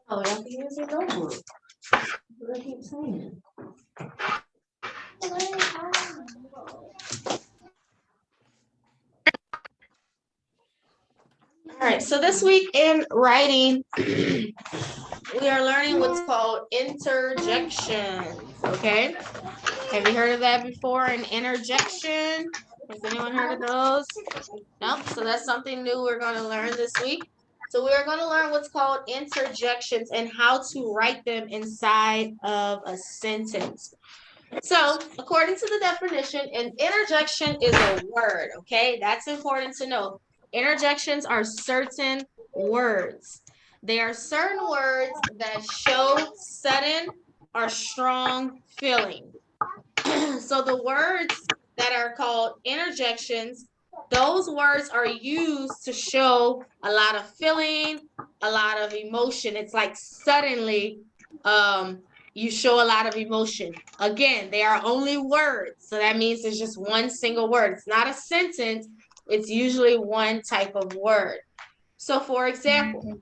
Oh, I have to use your notebook. What I keep saying. All right, so this week in writing, we are learning what's called interjections, okay? Have you heard of that before, an interjection? Has anyone heard of those? No, so that's something new we're going to learn this week. So we're going to learn what's called interjections and how to write them inside of a sentence. So according to the definition, an interjection is a word, okay? That's important to know. Interjections are certain words. They are certain words that show sudden or strong feeling. So the words that are called interjections, those words are used to show a lot of feeling, a lot of emotion. It's like suddenly you show a lot of emotion. Again, they are only words. So that means it's just one single word. It's not a sentence. It's usually one type of word. So for example,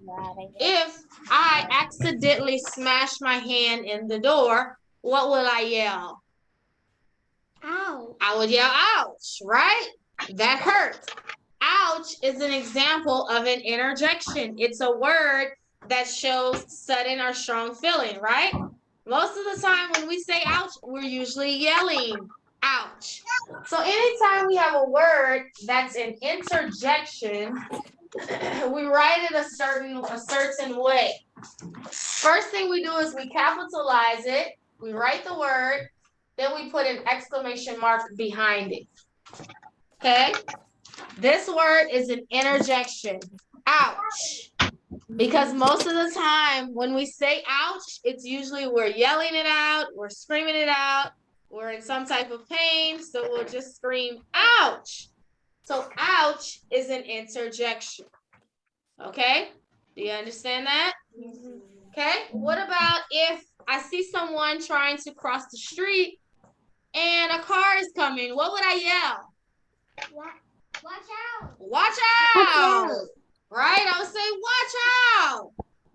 if I accidentally smash my hand in the door, what will I yell? Ouch. I would yell ouch, right? That hurt. Ouch is an example of an interjection. It's a word that shows sudden or strong feeling, right? Most of the time when we say ouch, we're usually yelling ouch. So anytime we have a word that's an interjection, we write it a certain way. First thing we do is we capitalize it, we write the word, then we put an exclamation mark behind it. Okay? This word is an interjection. Ouch. Because most of the time when we say ouch, it's usually we're yelling it out, we're screaming it out, we're in some type of pain, so we'll just scream ouch. So ouch is an interjection. Okay? Do you understand that? Mm-hmm. Okay? What about if I see someone trying to cross the street and a car is coming? What would I yell? Watch out. Watch out. Right? I would say watch out.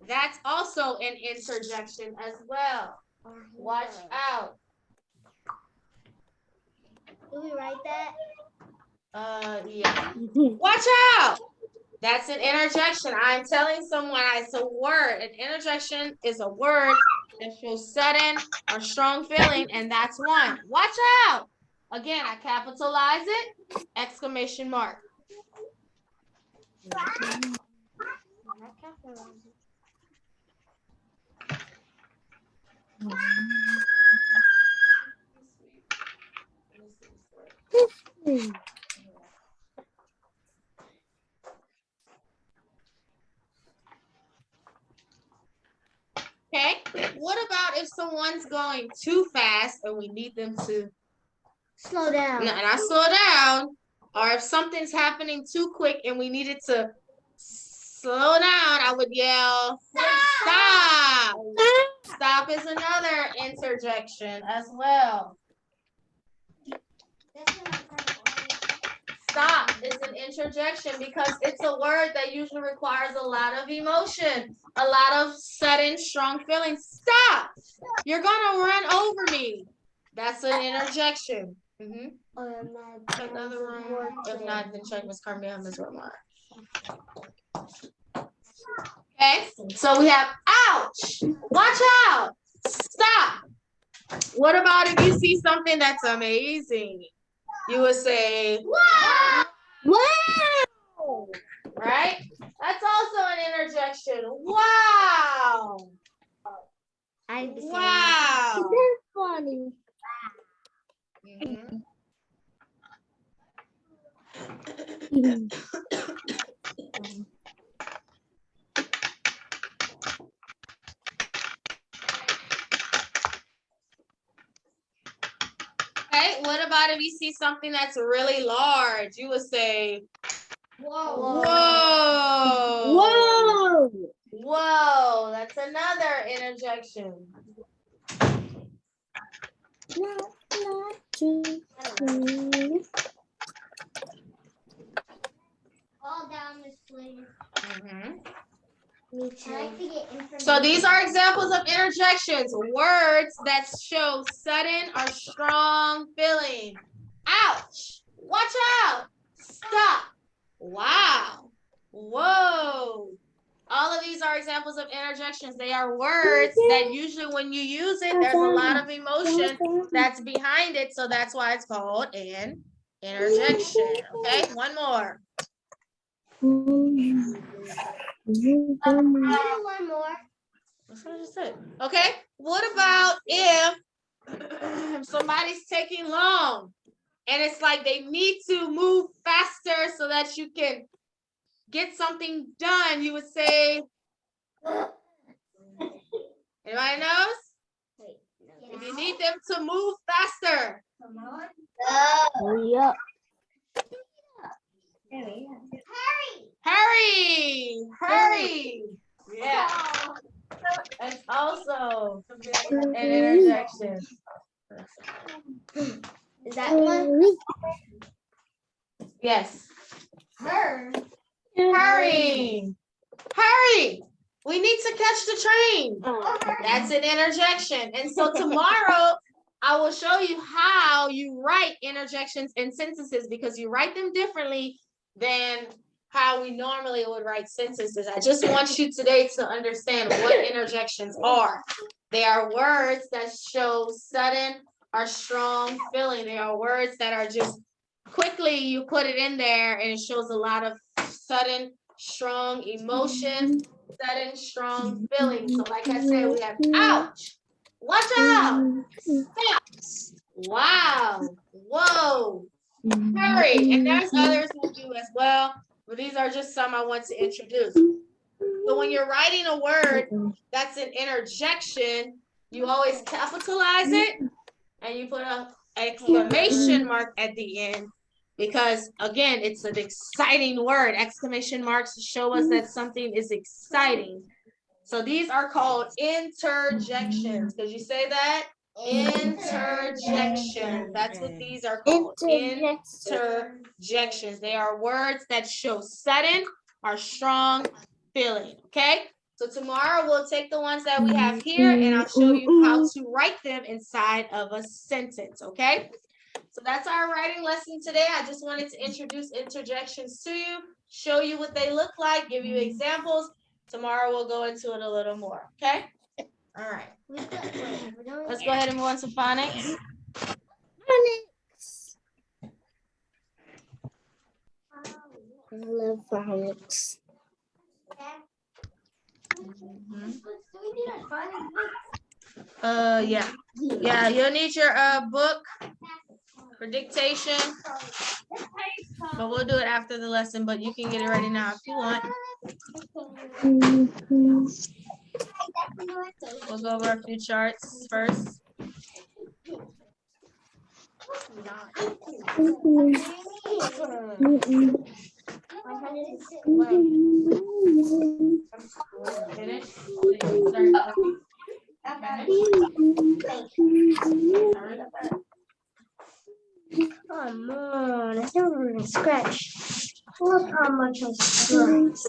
That's also an interjection as well. Watch out. Do we write that? Yeah. Watch out. That's an interjection. I'm telling someone it's a word. An interjection is a word that shows sudden or strong feeling, and that's one. Watch out. Again, I capitalize it, exclamation mark. Okay, what about if someone's going too fast and we need them to slow down? No, not slow down. Or if something's happening too quick and we needed to slow down, I would yell, stop. Stop is another interjection as well. Stop is an interjection because it's a word that usually requires a lot of emotion, a lot of sudden, strong feelings. Stop! You're gonna run over me. That's an interjection. Mm-hmm. Another room. If not, then check Miss Carmel's room. Okay, so we have ouch, watch out, stop. What about if you see something that's amazing? You would say, wow! Wow! Right? That's also an interjection. Wow! Wow! That's funny. Mm-hmm. Okay, what about if you see something that's really large? You would say, whoa. Whoa. Whoa. Whoa. That's another interjection. All down this place. Me I like to get information. So these are examples of interjections, words that show sudden or strong feeling. Ouch! Watch out! Stop! Wow! Whoa! All of these are examples of interjections. They are words that usually when you use it, there's a lot of emotion that's behind it. So that's why it's called an interjection. Okay, one more. One more. That's what I just said. Okay, what about if somebody's taking long and it's like they need to move faster so that you can get something done? You would say, anybody knows? Wait, no. If you need them to move faster. Come on. Hurry up. Hurry. Hurry! Hurry! Yeah, that's also an interjection. Is that one? Yes. Her. Hurry! Hurry! We need to catch the train. That's an interjection. And so tomorrow, I will show you how you write interjections in sentences because you write them differently than how we normally would write sentences. I just want you today to understand what interjections are. They are words that show sudden or strong feeling. They are words that are just quickly you put it in there and it shows a lot of sudden, strong emotion, sudden, strong feeling. So like I said, we have ouch, watch out, stop, wow, whoa, hurry. And there's others who do as well, but these are just some I want to introduce. So when you're writing a word that's an interjection, you always capitalize it and you put an exclamation mark at the end because, again, it's an exciting word. Exclamation marks show us that something is exciting. So these are called interjections. Could you say that? Interjections. That's what these are called. Interjections. They are words that show sudden or strong feeling. Okay? So tomorrow we'll take the ones that we have here and I'll show you how to write them inside of a sentence. Okay? So that's our writing lesson today. I just wanted to introduce interjections to you, show you what they look like, give you examples. Tomorrow we'll go into it a little more. Okay? All right. Let's go ahead and move on to phonics. I love phonics. Yeah. Yeah, you'll need your book for dictation. But we'll do it after the lesson, but you can get it ready now if you want. We'll go over a few charts first. Finish. Come on, I don't want to scratch. Look how much I scratched.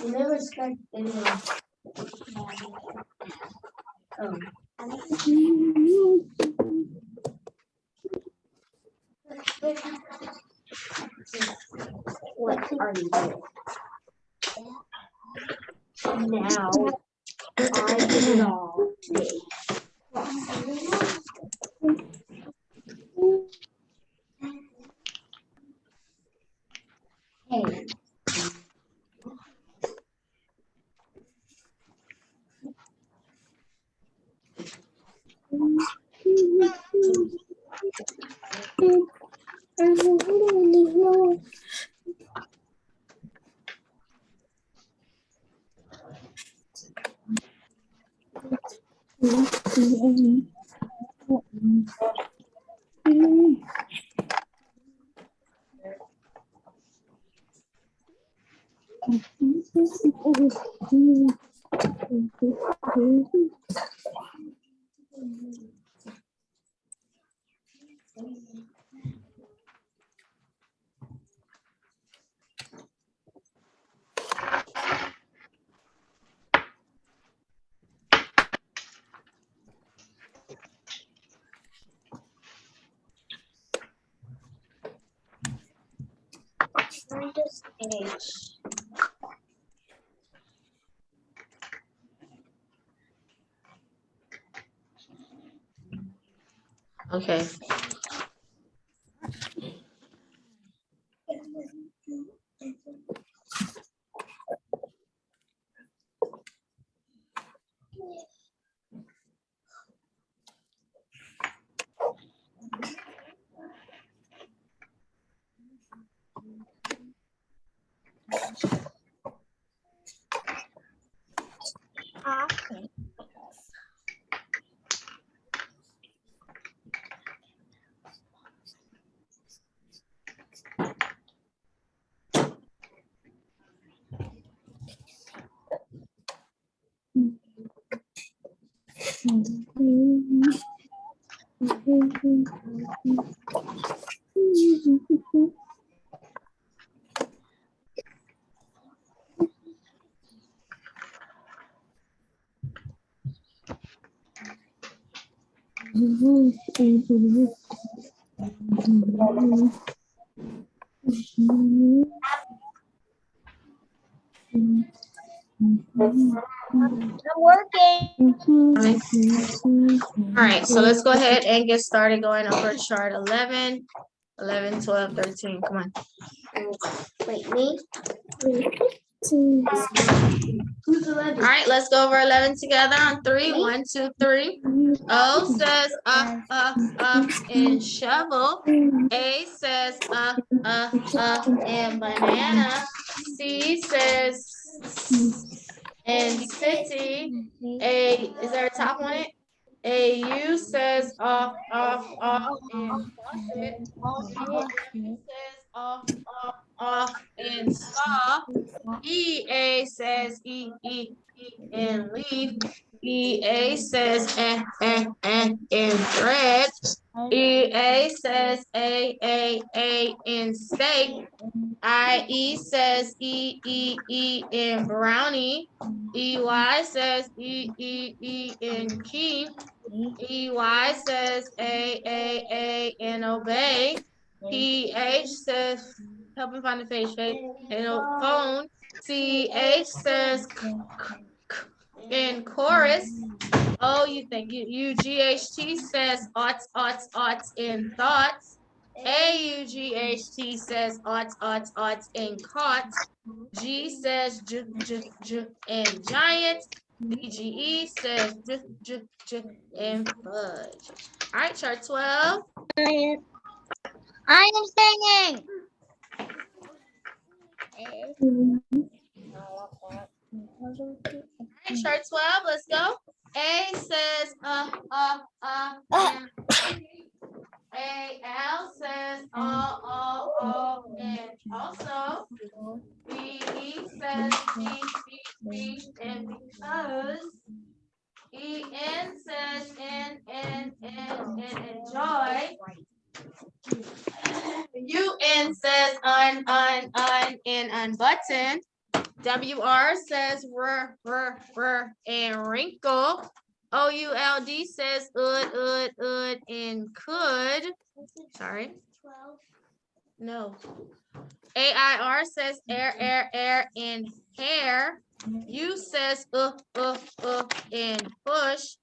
You never scratched anyone. Oh. What are you doing? Now I get it all today. Hey. Turn this page. Okay. I'm working. All right, so let's go ahead and get started going over chart 11, 11, 12, 13. Come on. Wait, me? All right, let's go over 11 together on 3. 1, 2, 3. O says and shovel. A says and banana. C says and city. A, is there a top on it? A U says and faucet. U says off and saw. A says and leaf. A says and thread. A says a in steak. E says in brownie. Y says in key. Y says a in obey. PH says, help me find the page, Faith. And phone. CH says in chorus. Oh, you think UGHT says oughts in thoughts. AUGHT says oughts in caught. G says j in giant. DGE says j in fudge. All right, chart 12. I am singing. All right, chart 12, let's go. A says and AL says and also. B says B and because. EN says and enjoy. UN says on and unbutton. WR says r and wrinkle. OULD says ud and could. Sorry. No. AIR says air and hair. U says and push.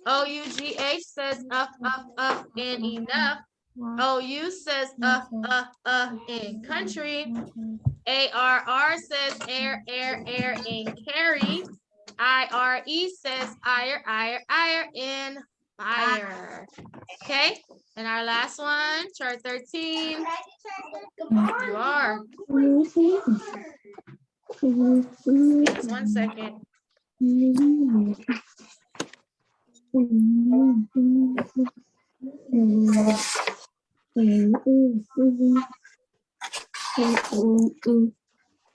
OUGH says up and enough. OU says in country. ARR says air and carry. IRE says ire in fire. Okay, and our last one, chart 13. You are. Just 1 second.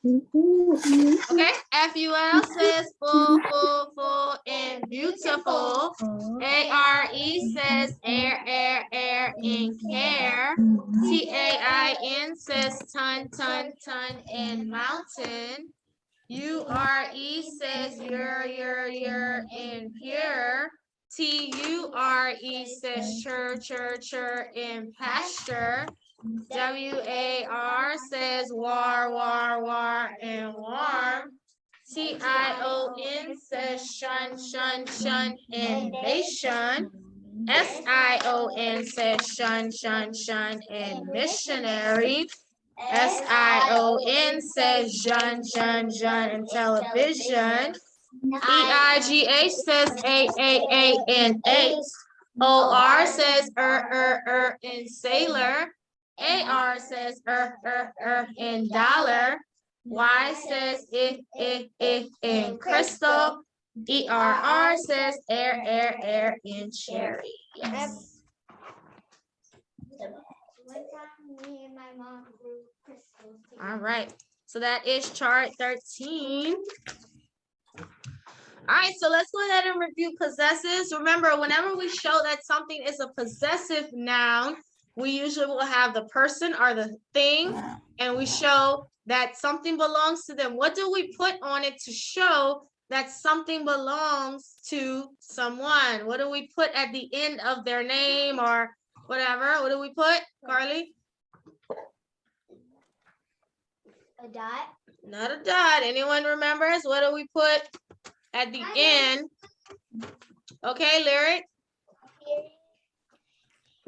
Okay, FUL says full, full, full, and beautiful. ARE says air, and care. TAIN says ton, and mountain. URE says your, and pure. TURE says chur, and pasture. WAR says war, and warm. TION says shun, and nation. SION says shun, and missionary. SION says Jean, and television. EIGH says A, and 8. OR says and sailor. AR says and dollar. Y says and crystal. ERR says air, and cherry. Yes. One time me and my mom grew crystals. All right. So that is chart 13. All right, so let's go ahead and review possessives. Remember, whenever we show that something is a possessive noun, we usually will have the person or the thing, and we show that something belongs to them. What do we put on it to show that something belongs to someone? What do we put at the end of their name or whatever? What do we put, Carly? A dot. Not a dot. Anyone remembers? What do we put at the end? Okay, Lyric?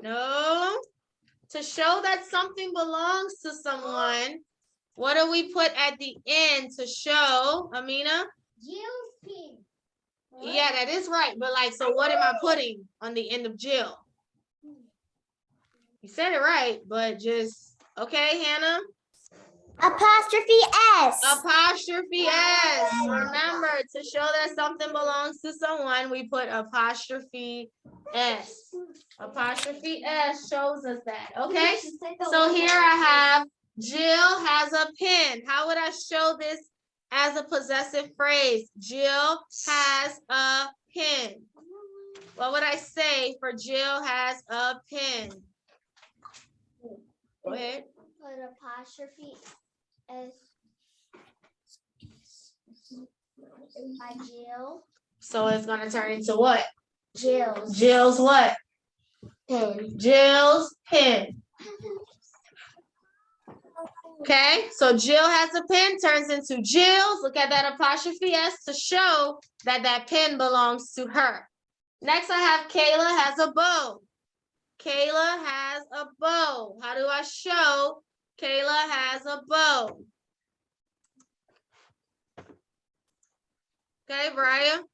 No. To show that something belongs to someone, what do we put at the end to show, Amina? Jill's pin. Yeah, that is right. But like, so what am I putting on the end of Jill? You said it right, but just, okay, Hannah? Apostrophe S. Apostrophe S. Remember, to show that something belongs to someone, we put apostrophe S. Apostrophe S shows us that. Okay? So here I have Jill has a pen. How would I show this as a possessive phrase? Jill has a pen. What would I say for Jill has a pen? Go ahead. Put apostrophe S by Jill. So it's going to turn into what? Jill's. Jill's what? Pen. Jill's pen. Okay, so Jill has a pen turns into Jill's. Look at that apostrophe S to show that that pen belongs to her. Next, I have Kayla has a bow. Kayla has a bow. How do I show Kayla has a bow? Okay, Brian.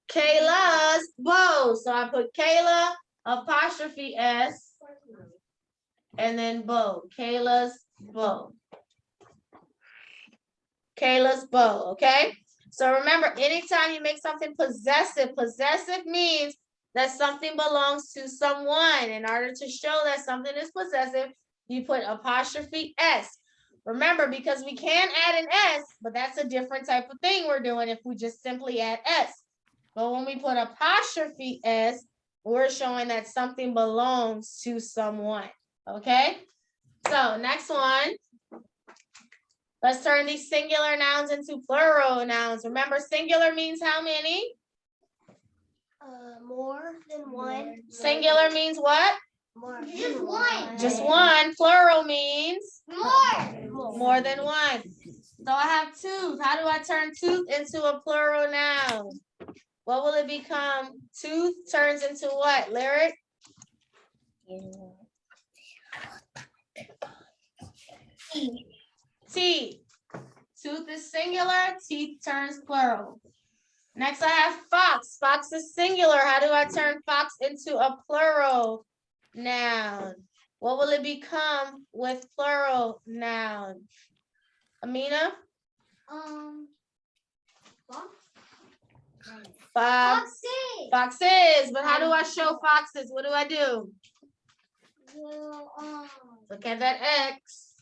Kayla's bow. So I put Kayla apostrophe S and then bow. Kayla's bow. Kayla's bow. Okay. So remember, anytime you make something possessive means that something belongs to someone. In order to show that something is possessive, you put apostrophe S. Remember, because we can add an S, but that's a different type of thing we're doing if we just simply add S. But when we put apostrophe S, we're showing that something belongs to someone. Okay? So next one. Let's turn these singular nouns into plural nouns. Remember, singular means how many? More than one. Singular means what? More. Just one. Just one. Plural means? More. More than one. So I have tooth. How do I turn tooth into a plural noun? What will it become? Tooth turns into what, Lyric? Teeth. Tooth is singular, teeth turns plural. Next I have fox. Fox is singular. How do I turn fox into a plural noun? What will it become with plural noun? Amina? Fox. Foxes. But how do I show foxes? What do I do? Will, Look at that X.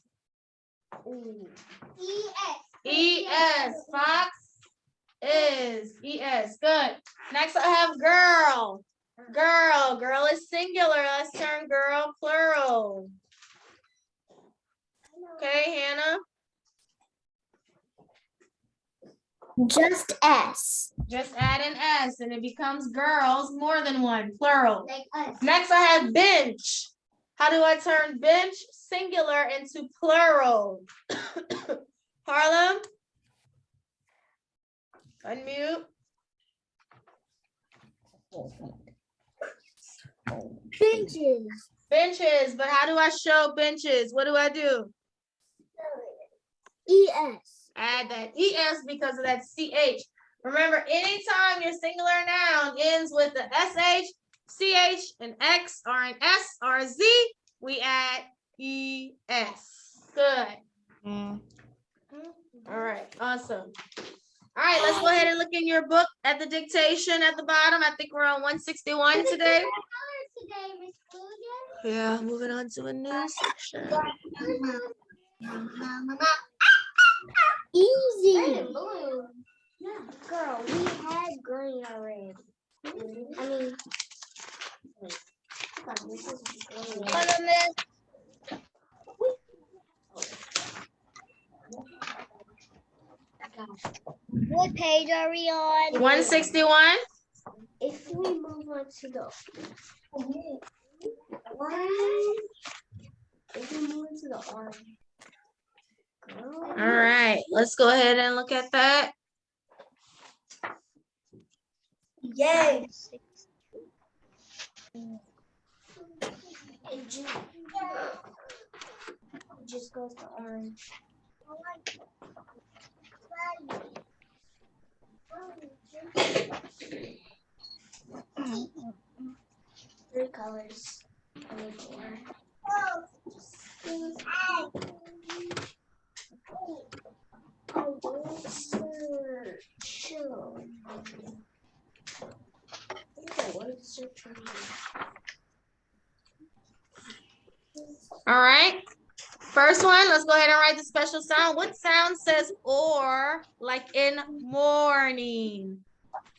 E-S. Fox is. E-S. Good. Next I have girl. Girl. Girl is singular. Let's turn girl plural. Okay, Hannah. Just S. Just add an S and it becomes girls, more than one, plural. Like us. Next I have bench. How do I turn bench singular into plural? Harlem? Unmute. Benches. Benches, but how do I show benches? What do I do? ES. Add that ES because of that CH. Remember, anytime your singular noun ends with the SH, CH, an X, or an S, or a Z, we add ES. Good. All right, awesome. All right, let's go ahead and look in your book at the dictation at the bottom. I think we're on 161 today. Yeah, moving on to a new section. Easy. Girl, we had green already. I mean, this is green. What page are we on? 161. If we move on to the orange. All right, let's go ahead and look at that. Yes. It just goes to orange. Three colors. I need four. All right. First one, let's go ahead and write the special sound. What sound says or like in morning?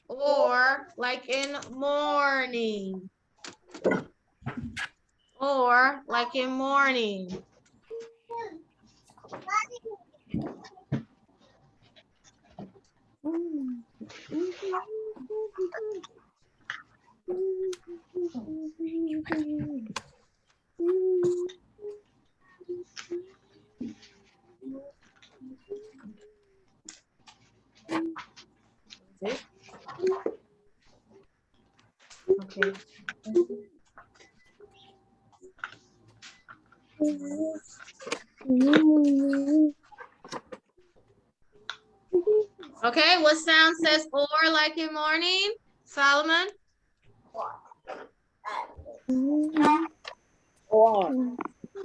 Or like in morning. Or like in morning. Okay. Okay, what sound says or like in morning? Solomon?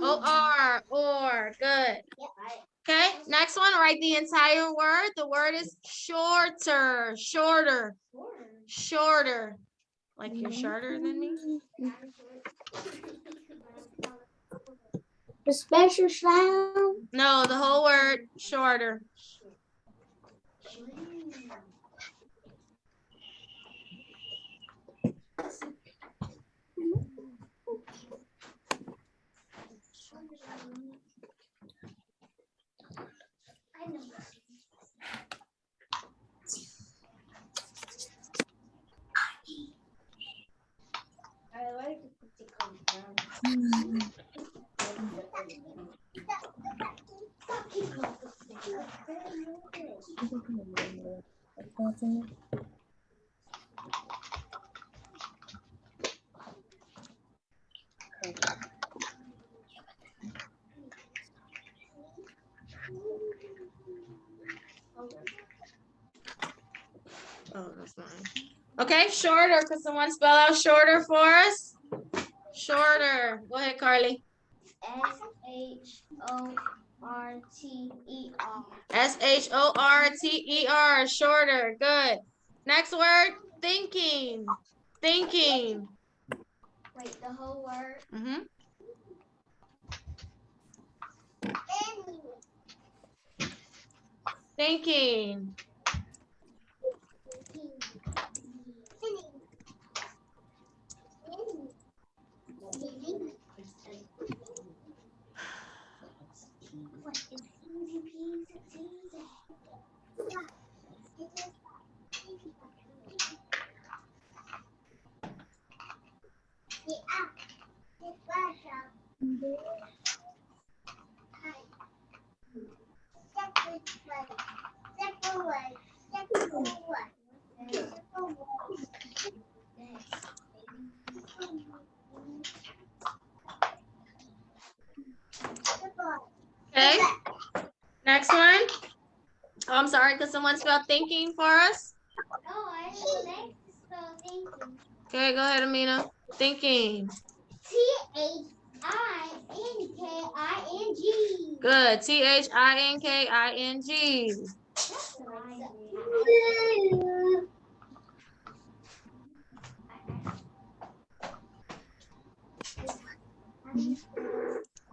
O-R, or, good. Okay, next one, write the entire word. The word is shorter, shorter, shorter. Like you're shorter than me? The special sound. No, the whole word, shorter. I like to come down. Oh, that's mine. Okay, shorter. Could someone spell out shorter for us? Shorter. Go ahead, Carly. S-H-O-R-T-E-R. S-H-O-R-T-E-R. Shorter. Good. Next word, thinking. Thinking. Wait, the whole word? Mm-hmm. Thinking. Okay. Next one. Oh, I'm sorry, could someone spell thinking for us? Oh, I didn't like to spell thinking. Okay, go ahead, Amina. Thinking. T-H-I-N-K-I-N-G. Good. T-H-I-N-K-I-N-G.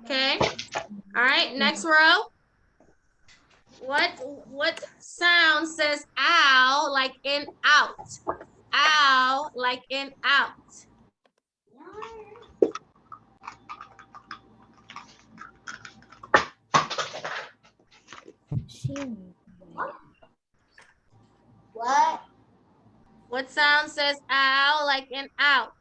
Okay. All right, next row. What sound says ow like in out? Ow like in out. What? What sound says ow like in out?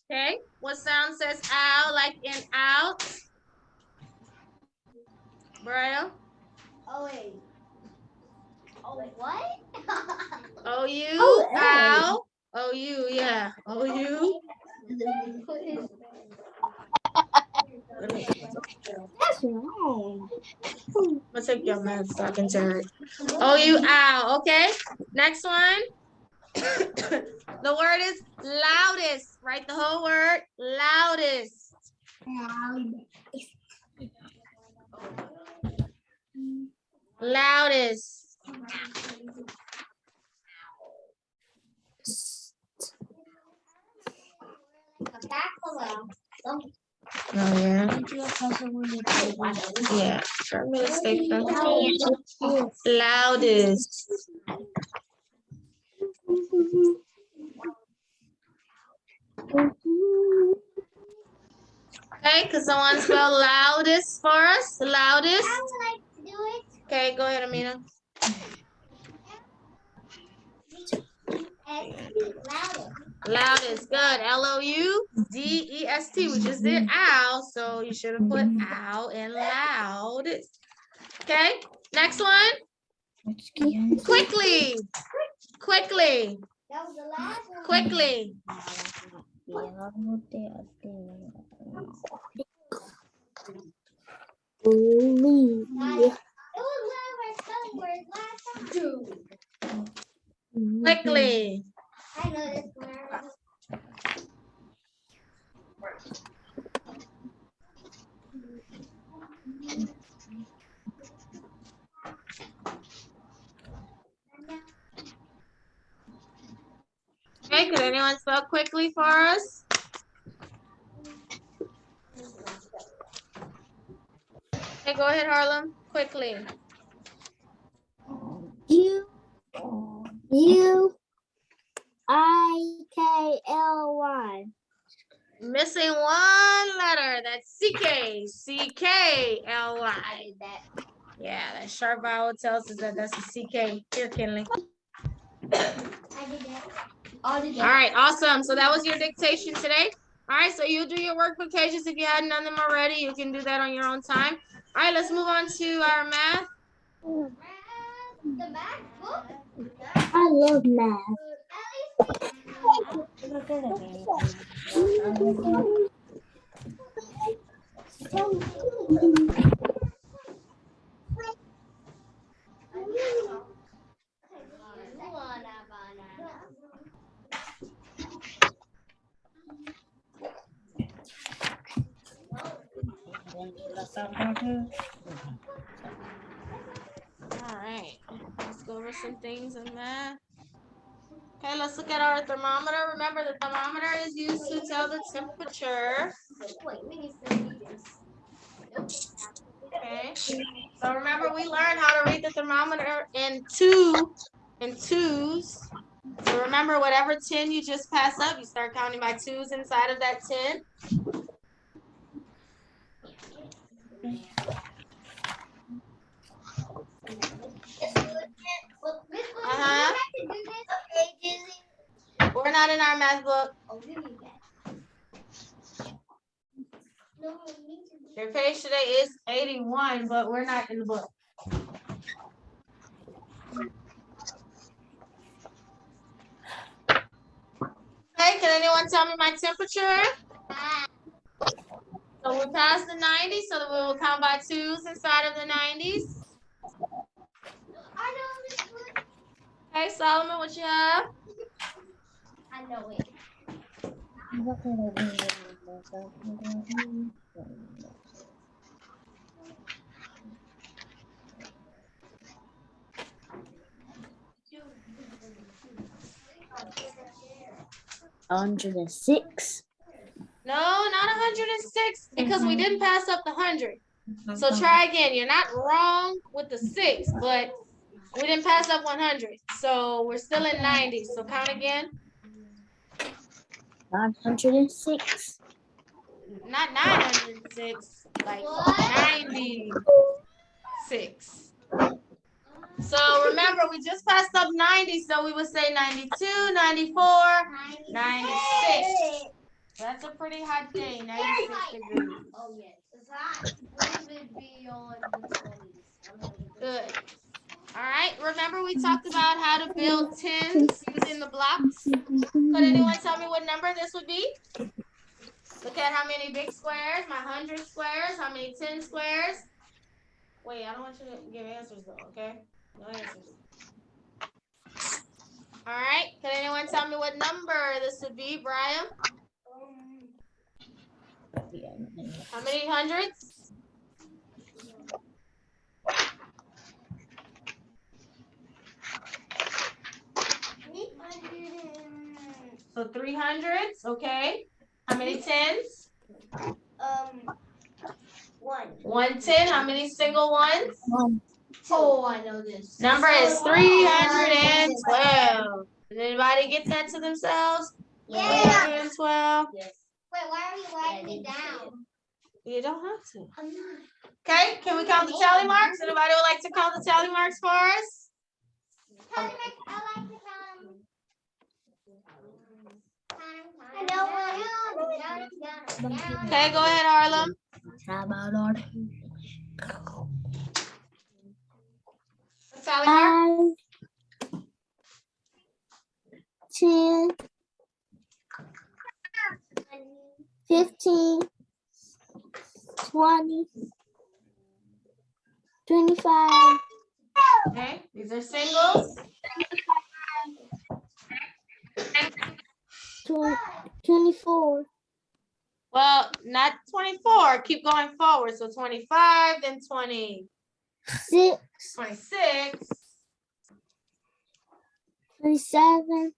Okay. What sound says ow like in out? Brian? Oh, wait. Oh, what? O-U, Oh, ow. O-U, yeah. O-U. That's wrong. I'm gonna take your math so I can turn it. O-U, ow. Okay. Next one. The word is loudest. Write the whole word. Loudest. Loudest. Oh yeah. Yeah. Sure, mistake. Loudest. Okay, could someone spell loudest for us? Loudest. I would like to do it. Okay, go ahead, Amina. Loudest. Loudest. Good. L-O-U-D-E-S-T. We just did ow, so you should have put ow and loudest. Okay. Next one. Quickly. Quickly. That was the last one. Quickly. It was one of our spelling words last time. Quickly. I know this word. Okay, could anyone spell quickly for us? Okay, go ahead, Harlem. Quickly. U-I-K-L-Y. Missing one letter. That's C-K. C-K-L-Y. Yeah, that sharp vowel tells us that that's a C-K. Here, Kinley. I did that. All right, awesome. So that was your dictation today. All right, so you do your work vocations. If you hadn't done them already, you can do that on your own time. All right, let's move on to our math. The math book? I love math. At least All right, let's go over some things in math. Okay, let's look at our thermometer. Remember, the thermometer is used to tell the temperature. Okay, so remember, we learned how to read the thermometer in twos. So remember, whatever 10 you just pass up, you start counting by twos inside of that 10. We're not in our math book. Your page today is 81, but we're not in the book. Okay, can anyone tell me my temperature? So we passed the 90, so that we will count by twos inside of the 90s. Okay, Solomon, what you have? I know it. 106. No, not 106, because we didn't pass up the 100. So try again. You're not wrong with the 6, but we didn't pass up 100. So we're still in 90. So count again. 906. Not 906, like 96. So remember, we just passed up 90, so we would say 92, 94, 96. That's a pretty hot day, 96 degrees. Oh, yes. It's hot. We would be on the 20s. Good. All right, remember we talked about how to build tens using the blocks? Could anyone tell me what number this would be? Look at how many big squares, my 100 squares, how many 10 squares. Wait, I don't want you to give answers though, okay? No answers. All right, can anyone tell me what number this would be, Brian? How many hundreds? So 300s, okay. How many tens? 110. How many single ones? Oh, I know this. Number is 312. Did anybody get that to themselves? Yeah. 312. Yes. Wait, why are you writing it down? You don't have to. Okay, can we count the tally marks? Anybody would like to count the tally marks for us? I like to count. Okay, go ahead, Arla. How about all? Tally mark. 10, 15, 20, 25. Okay, these are singles. 24. Well, not 24. Keep going forward. So 25, then 20. 6. 26. 27.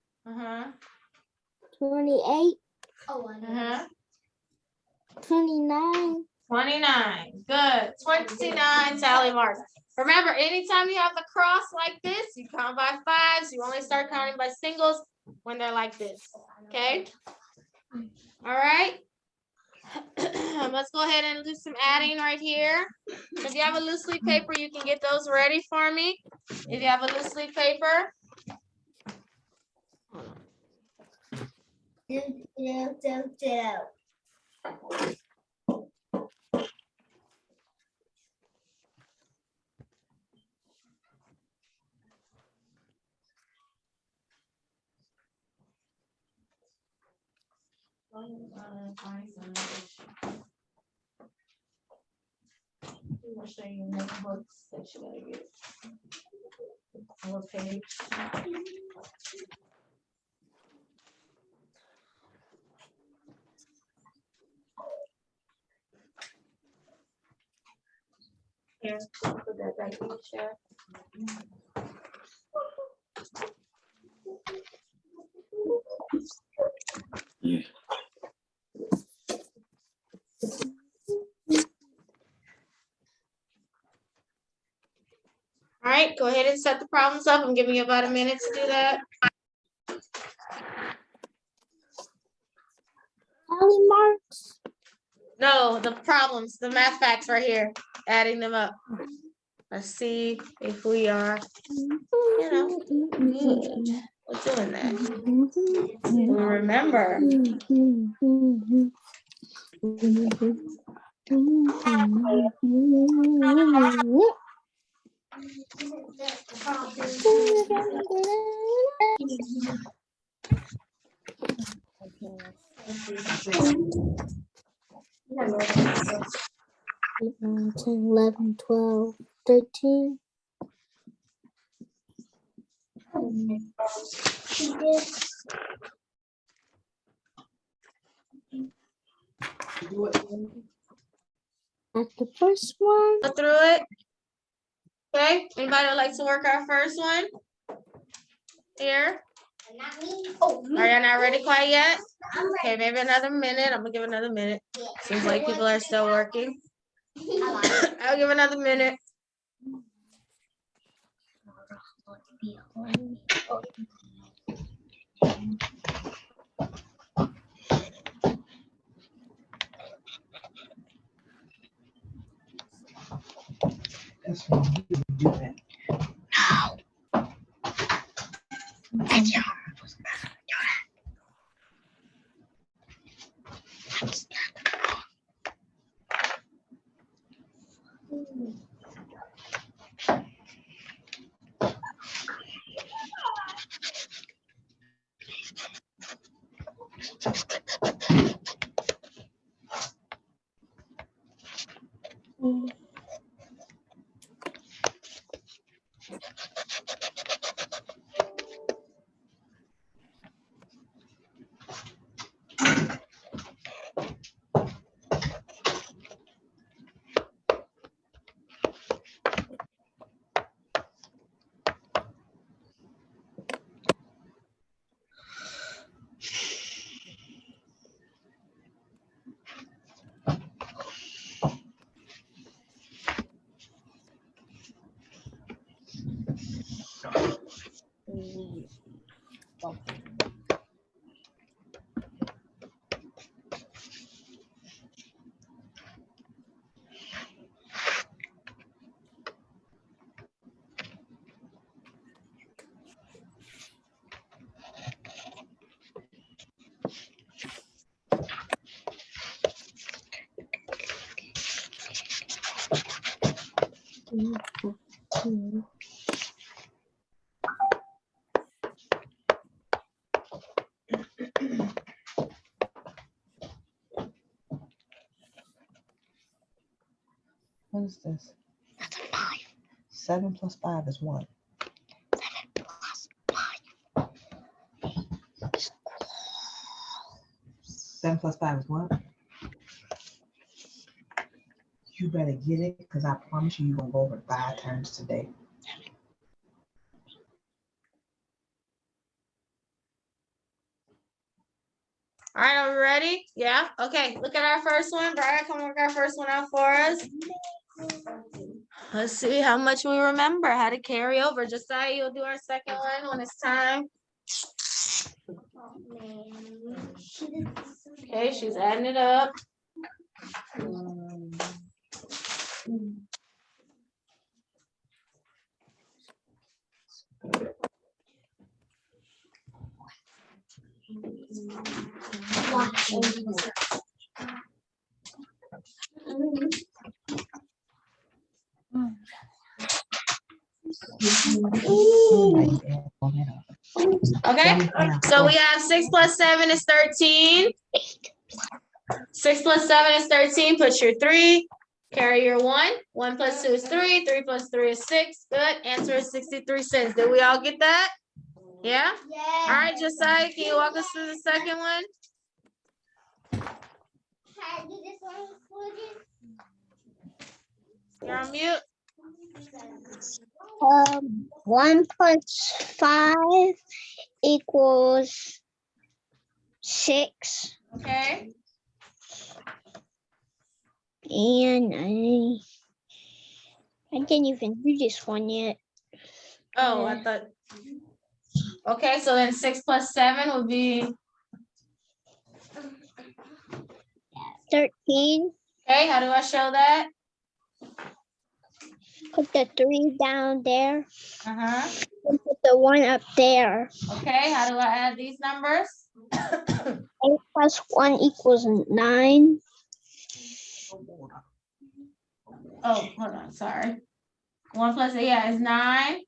28. 28. 29. 29. Good. 29 tally marks. Remember, anytime you have the cross like this, you count by fives. You only start counting by singles when they're like this. Okay? All right. Let's go ahead and do some adding right here. If you have a loose leaf paper, you can get those ready for me. If you have a loose leaf paper. I'll show you notebooks that you gotta get. What page? Here, put that back in the chair. All right, go ahead and set the problems up. I'm giving you about a minute to do that. Tally marks. No, the problems, the math facts right here, adding them up. Let's see if we are, you know, good. We're doing that. We remember. Eight, 9, 10, 11, 12, 13. At the first one. Go through it. Okay, anybody would like to work our first one? Here, Not me. Oh, are y'all not ready quite yet? Okay, maybe another minute. I'm gonna give another minute. Seems like people are still working. I'll give another minute. That's when you do that. What is this? That's a 5. 7 plus 5 is what? 7 plus 5. 7 plus 5 is what? You better get it, because I promise you're going to go over 5 times today. All right, are we ready? Yeah, okay, look at our first one. Brian, come work our first one out for us. Let's see how much we remember, how to carry over. Josiah, you'll do our second one when it's time. Okay, she's adding it up. Okay, so we have 6 plus 7 is 13. 6 plus 7 is 13. Put your 3. Carry your 1. 1 plus 2 is 3. 3 plus 3 is 6. Good. Answer is 63 cents. Did we all get that? Yeah? All right, Josiah, can you walk us through the second one? You're on mute. 1 plus 5 equals 6. Okay. And I didn't even do this one yet. Oh, I thought. Okay, so then 6 plus 7 would be. 13. Okay, how do I show that? Put the 3 down there. Uh-huh. And put the 1 up there. Okay, how do I add these numbers? 8 plus 1 equals 9. Oh, hold on, sorry. 1 plus 8, yeah, is 9.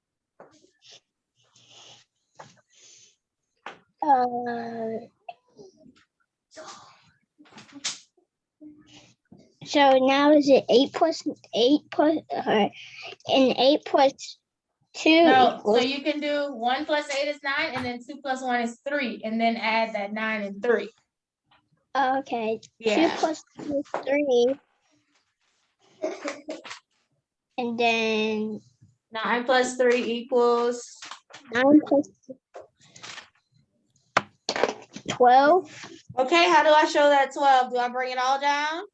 So now is it 8 plus 8 plus and 8 plus 2 No, so equals, you can do 1 plus 8 is 9, and then 2 plus 1 is 3, and then add that 9 and 3. okay, Yeah. 2 plus 2 is 3. And then 9 plus 3 equals. 9 plus 12. Okay, how do I show that 12? Do I bring it all down?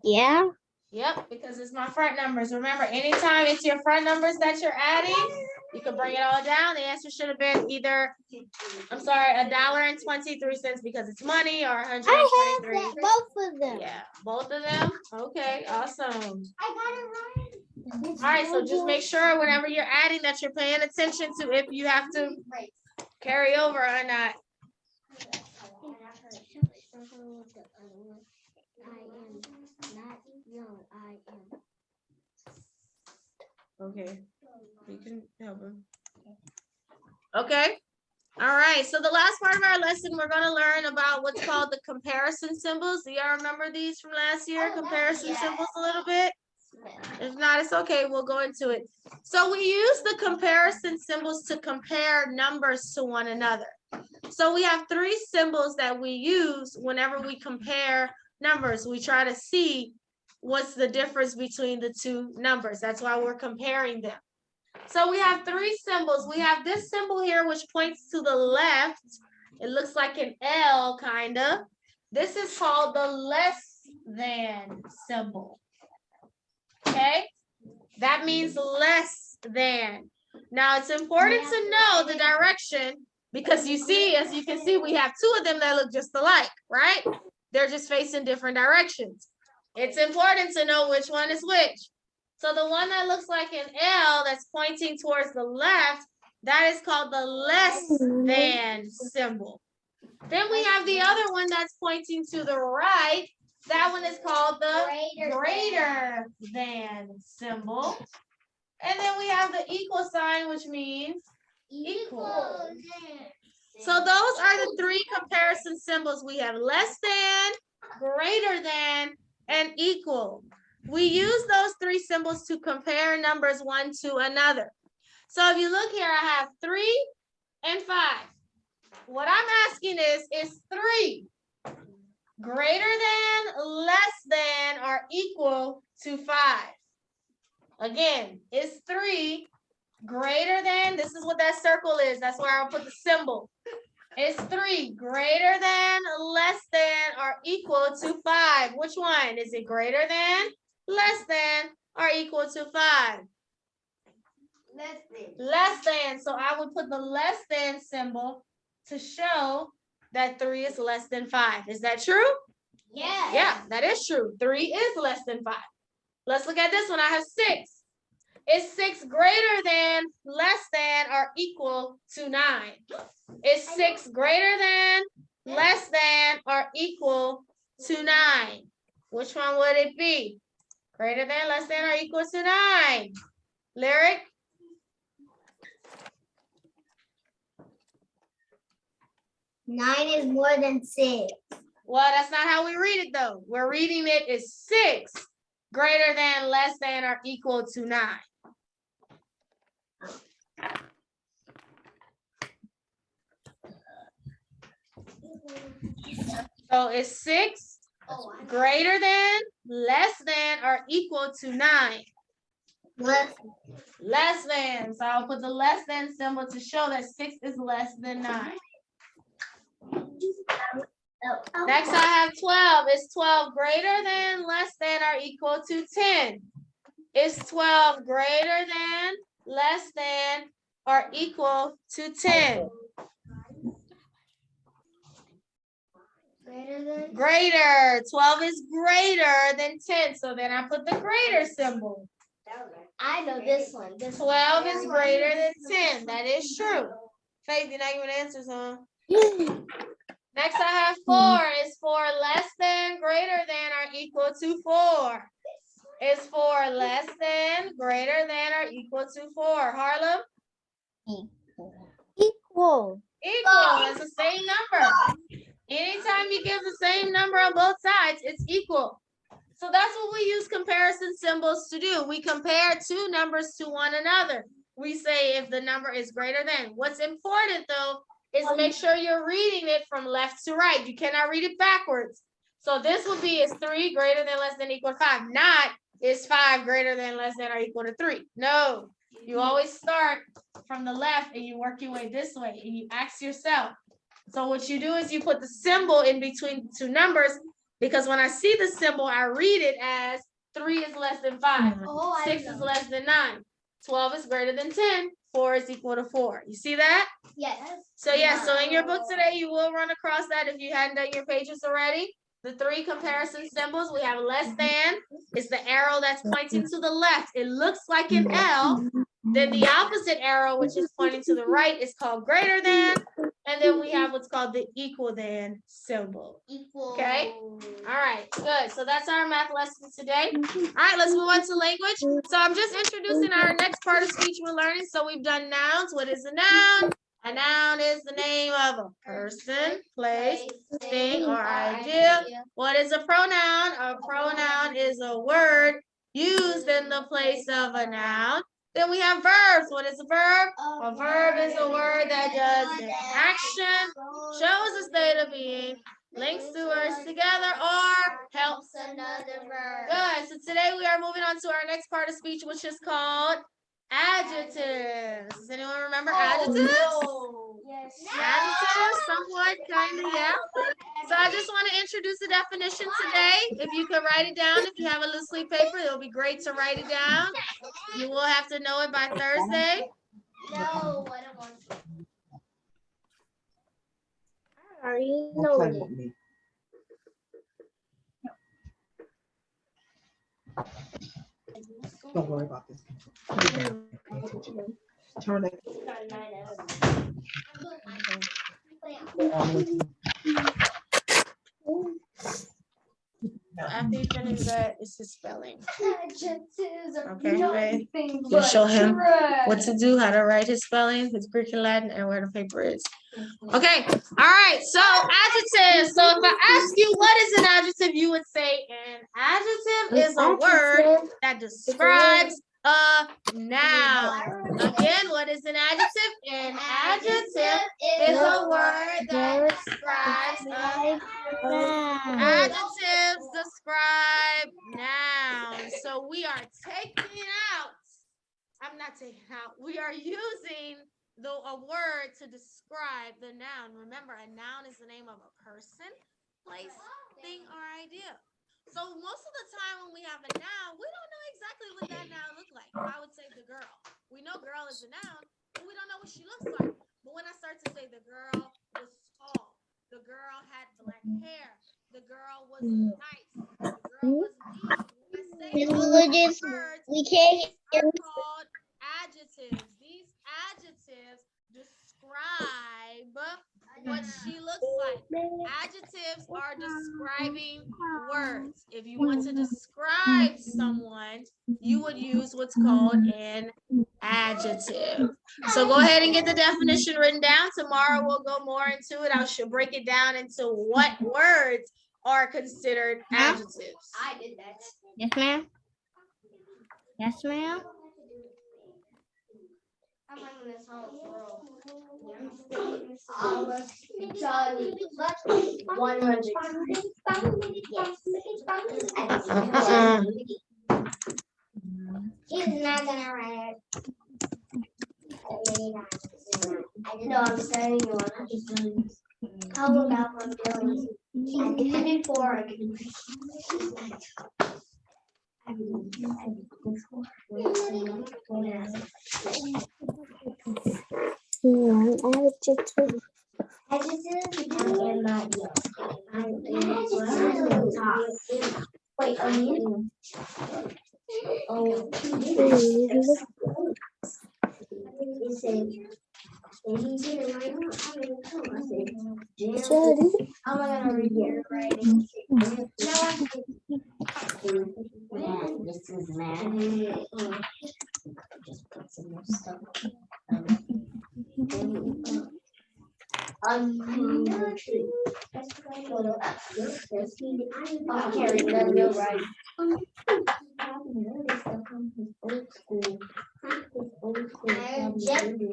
Yeah. Yep, because it's my front numbers. Remember, anytime it's your front numbers that you're adding, you can bring it all down. The answer should have been either, I'm sorry, $1.23 because it's money, or 123. both of them. Yeah, both of them. Okay, awesome. I got it right. All right, so just make sure whenever you're adding that you're paying attention to if you have to carry over or not. Okay, you can help him. Okay. All right, so the last part of our lesson, we're going to learn about what's called the comparison symbols. Do y'all remember these from last year? Comparison symbols a little bit? If not, it's okay. We'll go into it. So we use the comparison symbols to compare numbers to one another. So we have 3 symbols that we use whenever we compare numbers. We try to see what's the difference between the 2 numbers. That's why we're comparing them. So we have 3 symbols. We have this symbol here, which points to the left. It looks like an L, kind of. This is called the less than symbol. Okay? That means less than. Now, it's important to know the direction because you see, as you can see, we have 2 of them that look just alike, right? They're just facing different directions. It's important to know which one is which. So the one that looks like an L that's pointing towards the left, that is called the less than symbol. Then we have the other one that's pointing to the right. That one is called the greater than symbol. And then we have the equal sign, which means equal. So those are the 3 comparison symbols. We have less than, greater than, and equal. We use those 3 symbols to compare numbers one to another. So if you look here, I have 3 and 5. What I'm asking is 3 greater than, less than, or equal to 5? Again, is 3 greater than, this is what that circle is. That's where I'll put the symbol. Is 3 greater than, less than, or equal to 5? Which one? Is it greater than, less than, or equal to 5? Less than. Less than. So I would put the less than symbol to show that 3 is less than 5. Is that true? Yeah. Yeah, that is true. 3 is less than 5. Let's look at this one. I have 6. Is 6 greater than, less than, or equal to 9? Is 6 greater than, less than, or equal to 9? Which one would it be? Greater than, less than, or equal to 9? Lyric? Nine is more than 6. Well, that's not how we read it, though. We're reading it as 6 greater than, less than, or equal to 9. So it's 6 greater than, less than, or equal to 9. Less than. So I'll put the less than symbol to show that 6 is less than 9. Next I have 12. Is 12 greater than, less than, or equal to 10? Is 12 greater than, less than, or equal to 10? Greater. 12 is greater than 10. So then I put the greater symbol. I know this one. 12 is greater than 10. That is true. Faith, you're not giving answers, huh? Next I have 4. Is 4 less than, greater than, or equal to 4? Is 4 less than, greater than, or equal to 4? Harlem? Equal. Equal. It's the same number. Anytime you give the same number on both sides, it's equal. So that's what we use comparison symbols to do. We compare two numbers to one another. We say if the number is greater than. What's important though is make sure you're reading it from left to right. You cannot read it backwards. So this would be is 3 greater than, less than, equal to 5. Not is 5 greater than, less than, or equal to 3. No, you always start from the left and you work your way this way and you ask yourself. So what you do is you put the symbol in between two numbers, because when I see the symbol, I read it as 3 is less than 5, 6 is less than 9, 12 is greater than 10, 4 is equal to 4. You see that? Yes. So yeah, so in your book today, you will run across that if you hadn't done your pages already. The 3 comparison symbols, we have less than, is the arrow that's pointing to the left. It looks like an L. Then the opposite arrow, which is pointing to the right, is called greater than. And then we have what's called the equal than symbol. Equal. Okay? All right, good. So that's our math lesson today. All right, let's move on to language. So I'm just introducing our next part of speech we're learning. So we've done nouns. What is a noun? A noun is the name of a person, place, thing, or idea. What is a pronoun? A pronoun is a word used in the place of a noun. Then we have verbs. What is a verb? A verb is a word that does an action, shows a state of being, links two words together, or helps Another verb. Good. So today we are moving on to our next part of speech, which is called adjectives. Does anyone remember adjectives? Yes. Adjectives, somewhat, kind of, yeah. So I just want to introduce the definition today. If you could write it down, if you have a little sleep paper, it'll be great to write it down. You will have to know it by Thursday. No, I don't want to. Are you Don't play know with me. Don't worry about this. Turn it. After you finish that, it's his spelling. Adjectives are Okay, right. nothing You'll but show him trash. what to do, how to write his spelling, his Greek and Latin, and where the paper is. Okay, all right, so adjectives. So if I ask you what is an adjective, you would say an adjective is a word that describes a noun. Again, what is an adjective? An adjective is a word that describes a adjectives describe nouns. So we are taking out, I'm not taking out, we are using a word to describe the noun. Remember, a noun is the name of a person, place, thing, or idea. So most of the time when we have a noun, we don't know exactly what that noun looks like. I would say the girl. We know girl is a noun, but we don't know what she looks like. But when I start to say the girl was tall, the girl had black hair, the girl was nice, the girl was neat. When I say all those words, We can't are called adjectives. These adjectives describe what she looks like. Adjectives are describing words. If you want to describe someone, you would use what's called an adjective. So go ahead and get the definition written down. Tomorrow we'll go more into it. I should break it down into what words are considered adjectives. I did that. Yes, ma'am. Yes, ma'am. I'm on this whole world. Johnny, 100. He's not gonna write it. No, I'm starting one. How about my feelings? I did it before. I can Adjective. Wait, Jody. how am I gonna read your writing? This is math. Just put some more stuff. The tree. I can't read none of your writing. Adjective.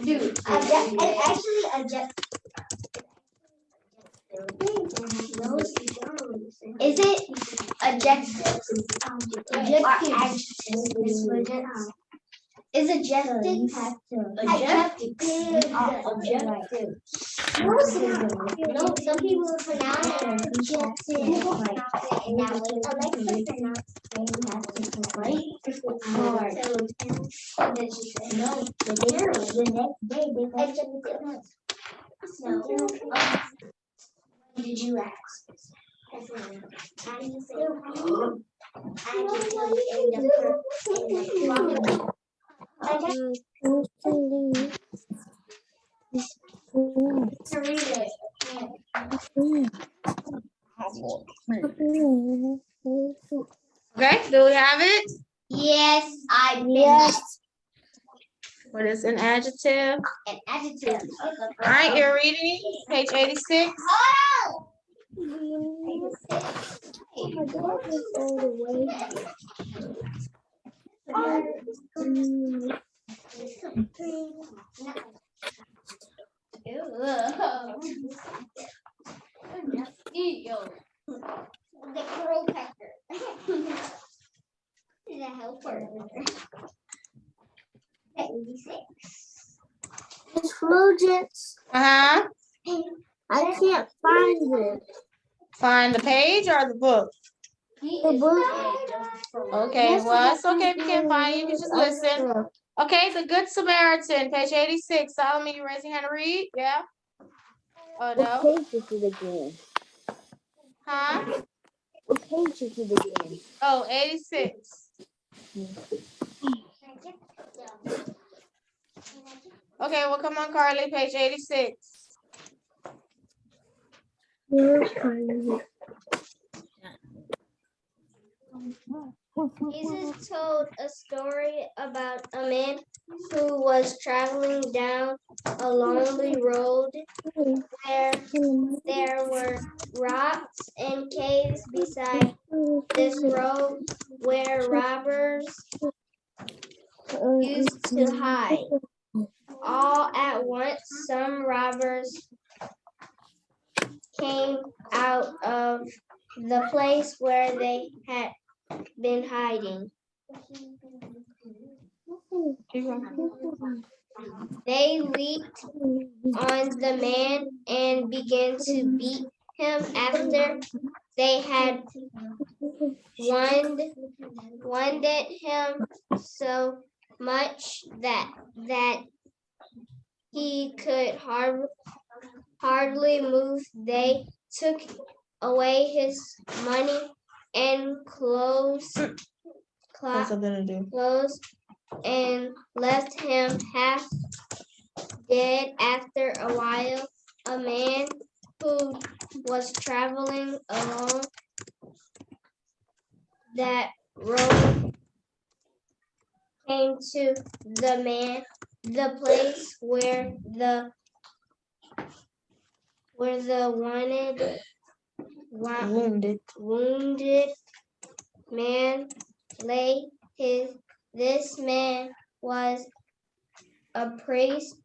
Dude, actually adjective. Is it adjective? Is adjective? Adjective. No, some people pronounce it adjective in that way. Alexa pronounced right? No, the next day they adjective. What did you ask? How do you say Okay, do we have it? Yes, I Yes. What is an adjective? An adjective. All right, you're reading page 86. The curl pecker. Is a helper. 86. Miss Flugents, Uh-huh. I can't find it. Find the page or the book? The book. Okay, well, it's okay if you can't find it. You can just listen. Okay, the Good Samaritan, page 86. Solomon, you raise your hand to read? Yeah? Oh, What no? page is it again? Huh? What page is it again? Oh, 86. Okay, well, come on, Carly, page 86. Jesus told a story about a man who was traveling down a lonely road where there were rocks and caves beside this road where robbers used to hide. All at once, some robbers came out of the place where they had been hiding. They leaped on the man and began to beat him after they had wounded him so much that he could hardly move. They took away his money and clothes and left him half dead. After a while, a man who was traveling along that road came to the place where the wounded man lay. This man was a priest.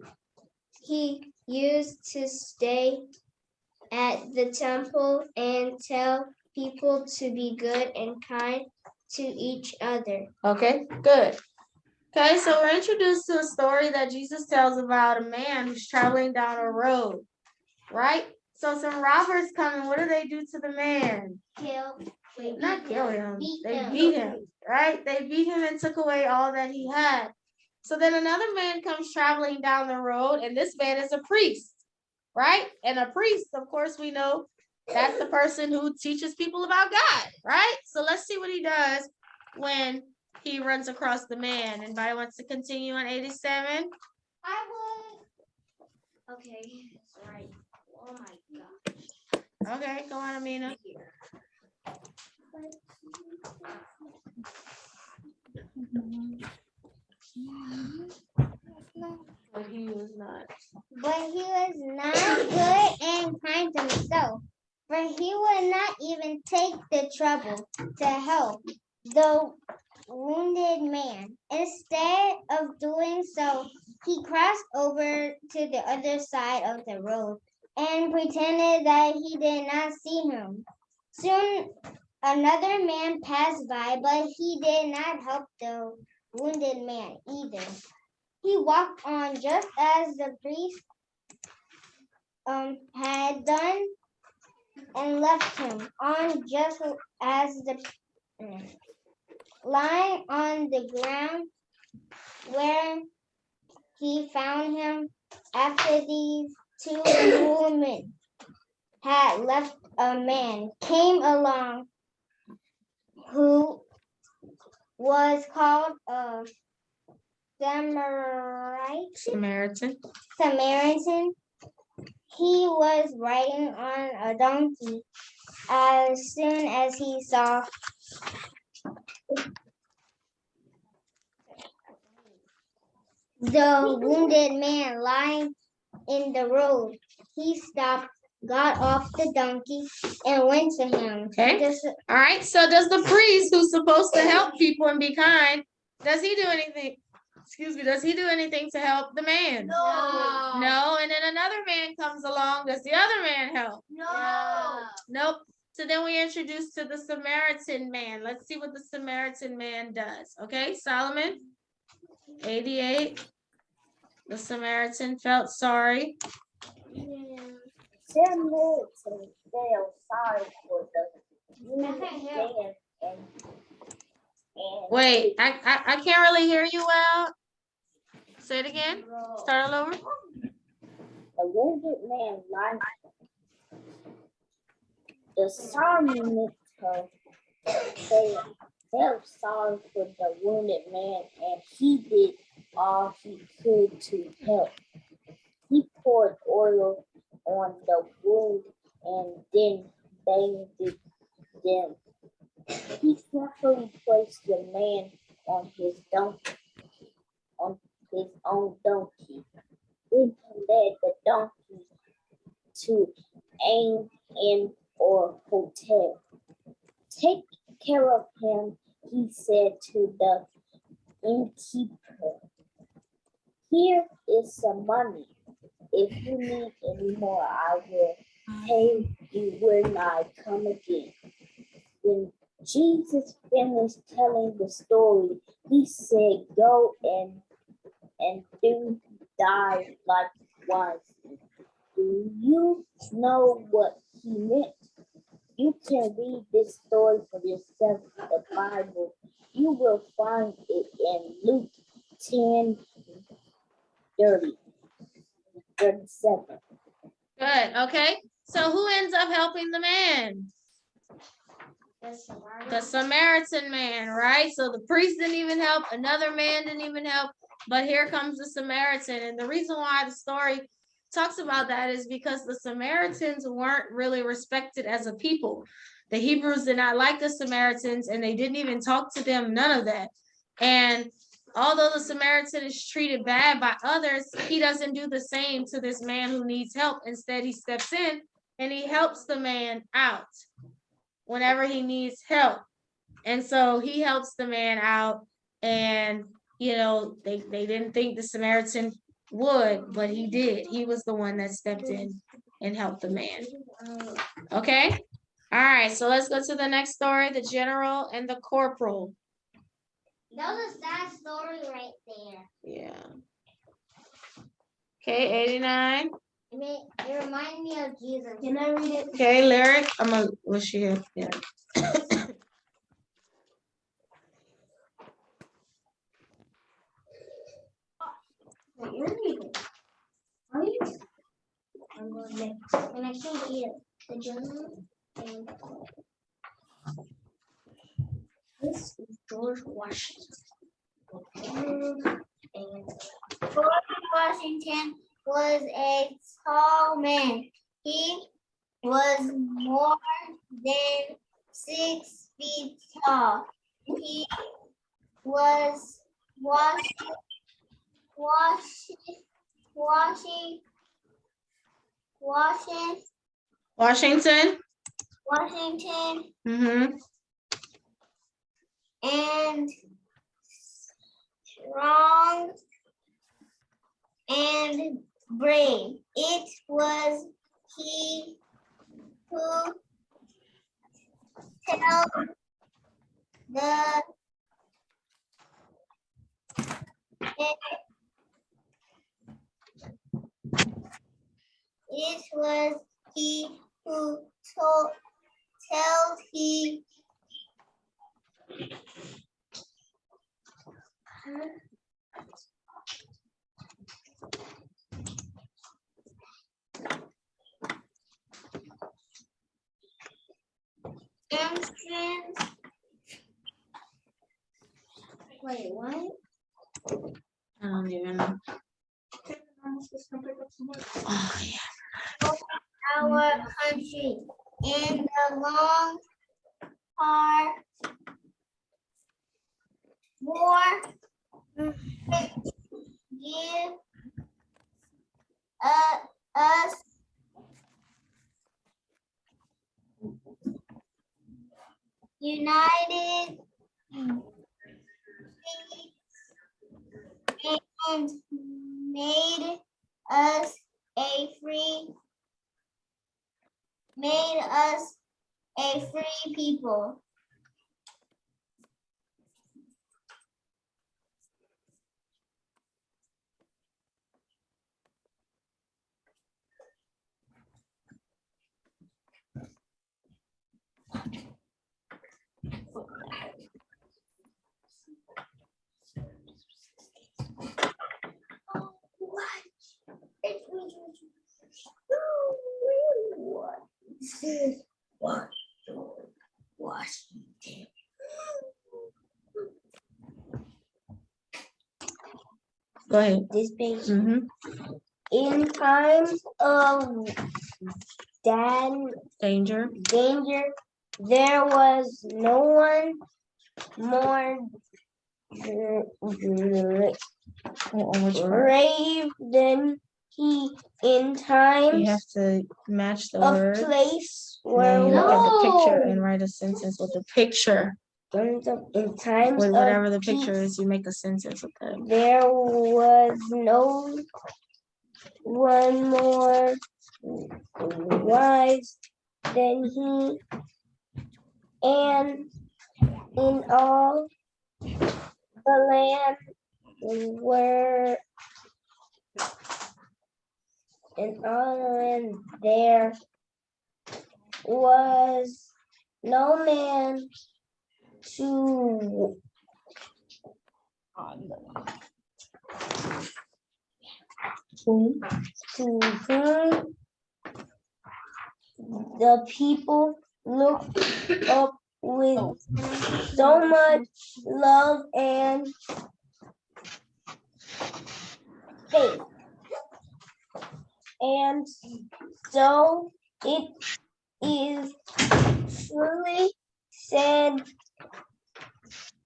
He used to stay at the temple and tell people to be good and kind to each other. Okay, good. Okay, so we're introduced to a story that Jesus tells about a man who's traveling down a road, right? So some robbers come and what do they do to the man? Not kill him. They beat him, right? They beat him and took away all that he had. So then another man comes traveling down the road, and this man is a priest, right? And a priest, of course, we know that's the person who teaches people about God, right? So let's see what he does when he runs across the man. Anybody wants to continue on 87? I will. Okay, that's right. Oh my gosh. Okay, go on, Amina. But he was not. But he was not good and kind to himself, for he would not even take the trouble to help the wounded man. Instead of doing so, he crossed over to the other side of the road and pretended that he did not see him. Soon another man passed by, but he did not help the wounded man either. He walked on just as the priest had done and left him on just as the lying on the ground where he found him after these two women had left. A man came along who was called a Samaritan. He was riding on a donkey. As soon as he saw the wounded man lying in the road, he stopped, got off the donkey, and went to him. Okay. All right. So does the priest, who's supposed to help people and be kind, does he do anything? Excuse me. Does he do anything to help the man? No. No. And then another man comes along. Does the other man help? No. Nope. So then we introduce to the Samaritan man. Let's see what the Samaritan man does. Okay, Solomon, 88. The Samaritan felt sorry. Samaritan felt sorry for the man and Wait, I can't really hear you well. Say it again. Start all over. the wounded man lied. The Samaritan felt sorry for the wounded man, and he did all he could to help. He poured oil on the wound and then bandaged them. He carefully placed the man on his own donkey. Then he led the donkey to an inn or hotel. Take care of him, he said to the innkeeper. Here is some money. If you need any more, I will pay you when I come again. When Jesus finished telling the story, he said, go and do die likewise. Do you know what he meant? You can read this story for yourself in the Bible. You will find it in Luke 10, 37. Good. Okay. So who ends up helping the man? The Samaritan man, right? So the priest didn't even help. Another man didn't even help. But here comes the Samaritan. And the reason why the story talks about that is because the Samaritans weren't really respected as a people. The Hebrews did not like the Samaritans, and they didn't even talk to them, none of that. And although the Samaritan is treated bad by others, he doesn't do the same to this man who needs help. Instead, he steps in and he helps the man out whenever he needs help. And so he helps the man out, and you know, they didn't think the Samaritan would, but he did. He was the one that stepped in and helped the man. Okay? All right, so let's go to the next story, the general and the corporal. That was a sad story right there. Yeah. Okay, 89. It reminded me of Jesus. Can I read it? Okay, lyric. I'm gonna wish you here. Yeah. Wait, you're reading. Are you? I'm going next. And I can read it. The general and this is George Washington. George Washington was a tall man. He was more than 6 feet tall. He was Washington. Mm-hmm. And strong and brave. It was he who held the it was he who told he entrance. Wait, what? I don't even know. Oh, yeah. Our country in the long hard war give us United States and made us a free people. What? Washington. Go ahead. This page. Mm-hmm. In times of Danger. danger, there was no one more brave than he. In You times have to match the of words. place And where then you look at the picture and write a sentence with the picture. in times With of whatever the peace, picture is, you make a sentence with it. there was no one more wise than he, and in all the land where there was no man to whom the people looked up with so much love and faith. And so it is truly said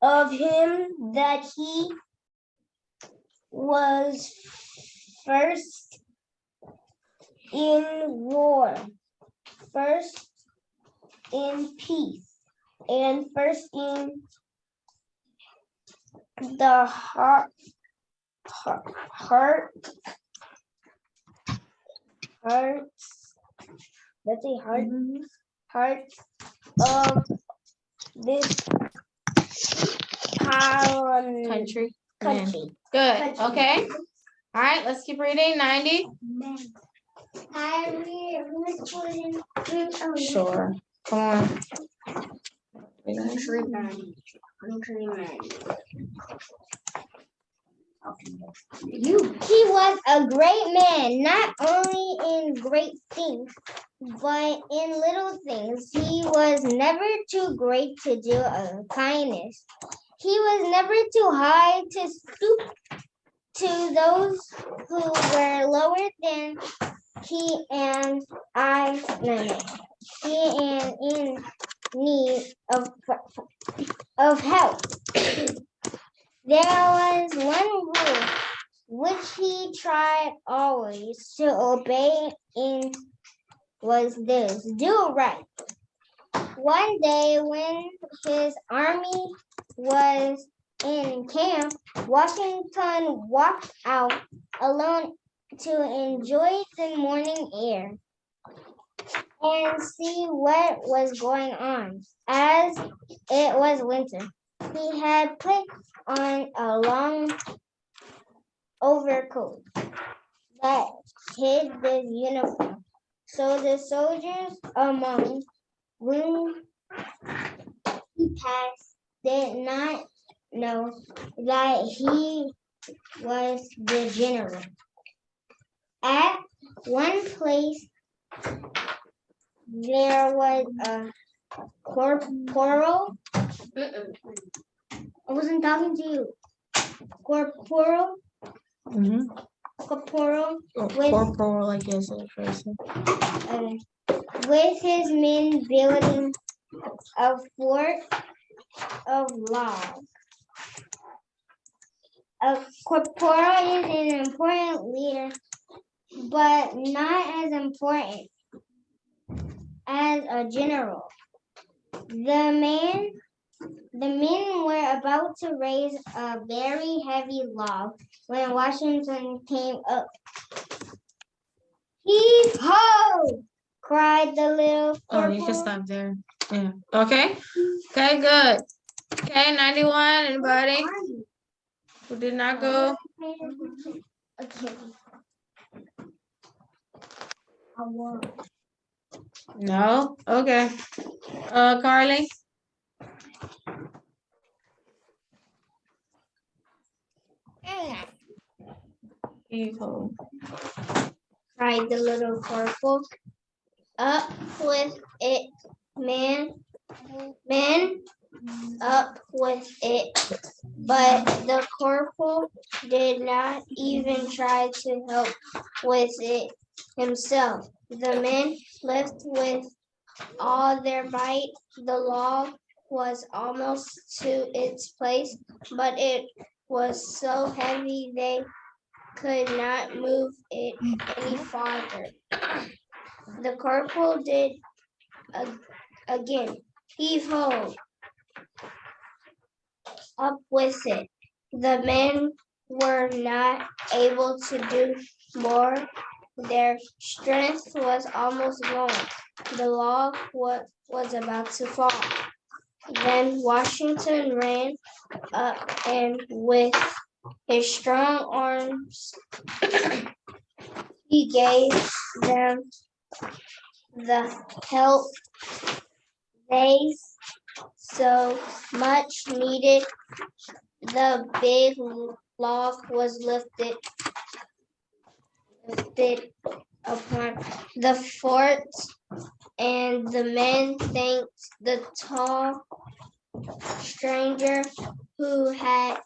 of him that he was first in war, first in peace, and first in the heart let's say hearts of this Country. country. Good. Country. Okay. All right. Let's keep reading. 90. I read which one? Sure. Come on. He was a great man, not only in great things, but in little things. He was never too great to do a kindness. He was never too high to stoop to those who were lower than he and I. No. He and in need of help. There was one rule which he tried always to obey in was this: do right. One day when his army was in camp, Washington walked out alone to enjoy the morning air and see what was going on. As it was winter, he had put on a long overcoat that hid his uniform. So the soldiers among whom he passed did not know that he was the general. At one place, there was a corporal. I wasn't talking to you. Corporal. Corporal. Corporal, I guess, is a person. With his men building a fort of logs. A corporal is an important leader, but not as important as a general. The men were about to raise a very heavy log when Washington came up. Heave ho! Cried the little corporal. Oh, you can stop there. Yeah. Okay. Okay, good. Okay, 91. Anybody who did not go? Okay. No? Okay. Carly? Evil. Cried the little corporal. Up with it, man, up with it. But the corporal did not even try to help with it himself. The men lifted with all their might. The log was almost to its place, but it was so heavy they could not move it any farther. The corporal did again. Heave ho! Up with it. The men were not able to do more. Their strength was almost gone. The log was about to fall. Then Washington ran up and with his strong arms, he gave them the help they so much needed. The big log was lifted upon the fort, and the men thanked the tall stranger who had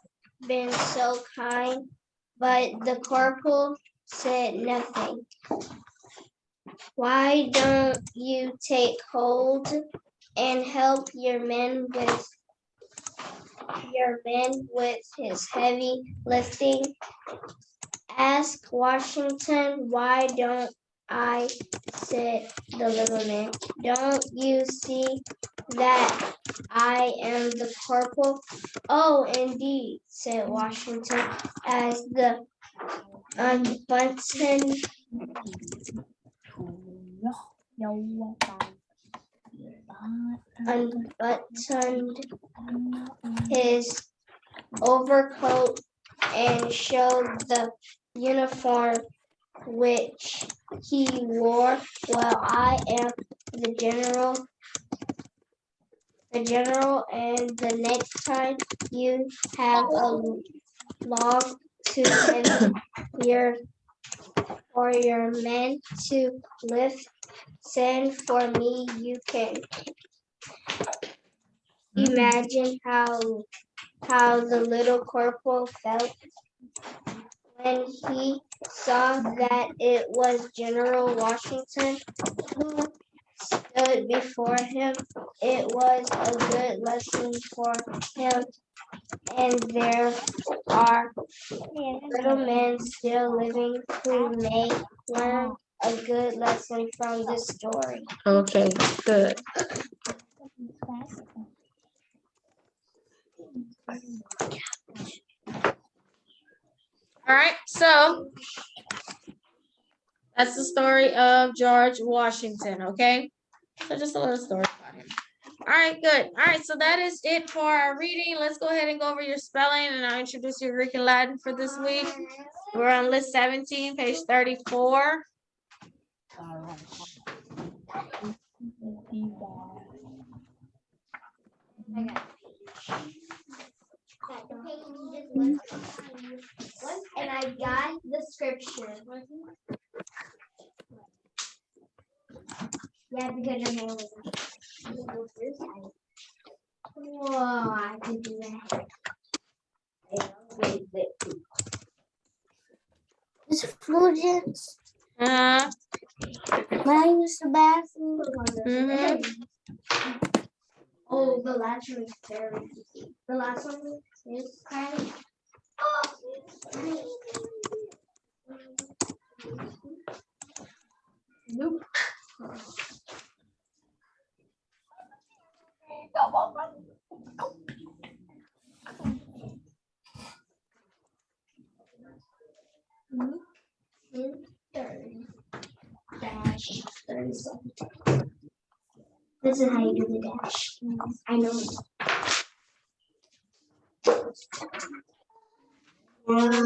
been so kind, but the corporal said nothing. Why don't you take hold and help your men with his heavy lifting? Asked Washington. Why don't I, said the little man. Don't you see that I am the corporal? Oh, indeed, said Washington, as the unbuttoned his overcoat and showed the uniform which he wore. Well, I am the general, and the next time you have a log to send for your men to lift, send for me. You can imagine how the little corporal felt when he saw that it was General Washington who stood before him. It was a good lesson for him, and there are little men still living who may learn a good lesson from this story. Okay, good. All right, so that's the story of George Washington, okay? So just a little story about him. All right, good. All right, so that is it for our reading. Let's go ahead and go over your spelling, and I'll introduce you to Greek and Latin for this week. We're on list 17, page 34. And I got the scripture. Yeah, because your name was. Whoa, I can do that. It's Fulgence. Uh-huh. My use the bathroom. Oh, the last one is very easy. The last one is kind of. Nope. Dash 37. This is how you do the dash. I know.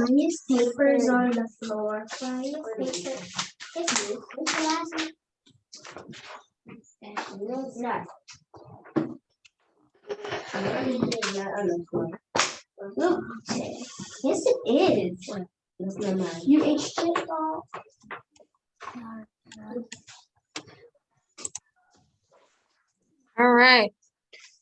Newspapers on the floor. Newspaper. It's you. What's the last one? No. Yes, it is. You H-chipped off. All right.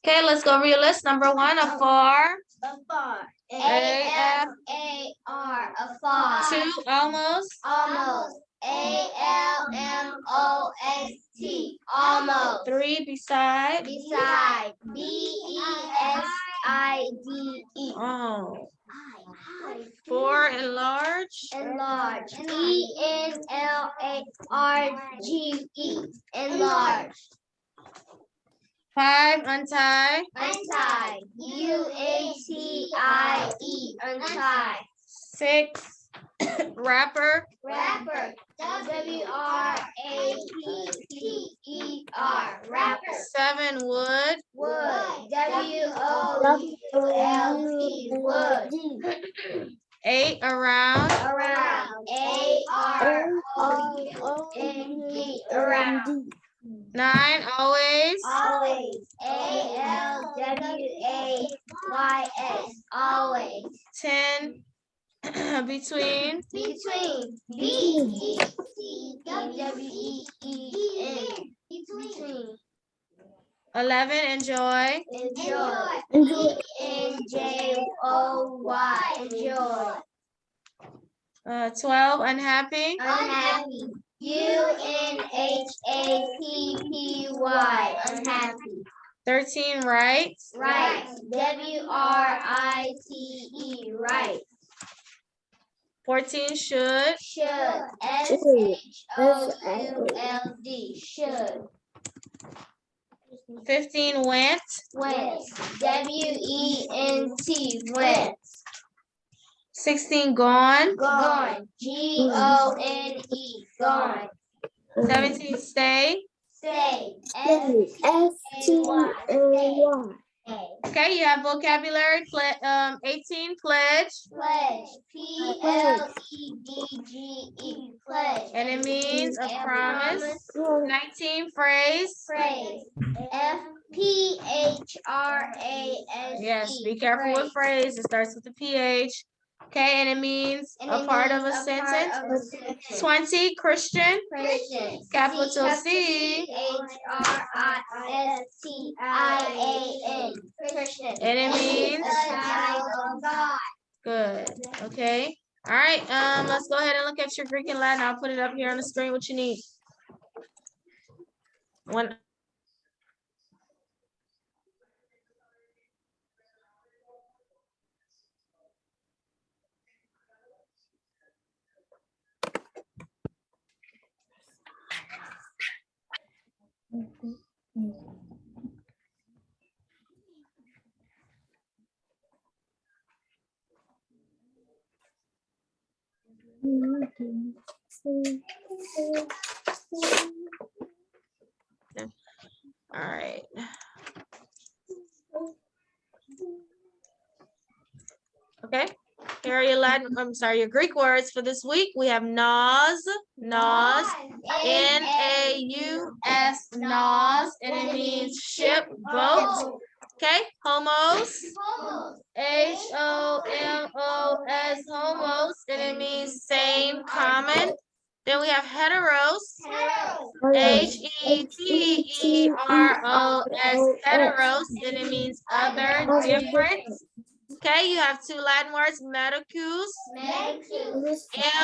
Okay, let's go over your list. Number one, afar. Afar. A-F. A-F-A-R. Afar. 2, almost. Almost. A-L-M-O-S-T. Almost. 3, beside. Beside. B-E-S-I-D-E. Oh. 4, enlarge. Enlarge. E-N-L-A-R-G-E. Enlarge. 5, untie. Untie. U-A-T-I-E. Untie. 6, wrapper. Wrapper. W-R-A-P-P-E-R. Wrapper. 7, wood. Wood. W-O-U-L-D. Wood. 8, around. Around. A-R-O-U-N-D. Around. 9, always. Always. A-L-W-A-Y-S. Always. 10, between. Between. B-E-C-W-E-E-N. Between. 11, enjoy. Enjoy. E-N-J-O-Y. Enjoy. 12, unhappy. Unhappy. U-N-H-A-P-P-Y. Unhappy. 13, right. Right. W-R-I-T-E. Right. 14, should. Should. S-H-O-U-L-D. Should. 15, went. Went. W-E-N-T. Went. 16, gone. Gone. G-O-N-E. Gone. 17, stay. Stay. S-T-A-Y. Okay, you have vocabulary. 18, pledge. Pledge. P-L-E-D-G-E. Pledge. And it means a promise. 19, phrase. Phrase. F-P-H-R-A-S-E. Yes, be careful with phrase. It starts with the PH. Okay, and it means a part of a sentence. 20, Christian. Christian. Capital C. H-R-I-S-T-I-A-N. Christian. And it means a child of God. good. Okay. All right. Let's go ahead and look at your Greek and Latin. I'll put it up here on the screen. What you need. One. All right. Okay. Here are your Latin, your Greek words for this week. We have Nous, N-A-U-S, Nous, and it means ship, boat. Okay, homos, H-O-M-O-S, homos, and it means same, common. Then we have heteros, H-E-T-E-R-O-S, heteros, and it means other, different. Okay, you have two Latin words, medicus,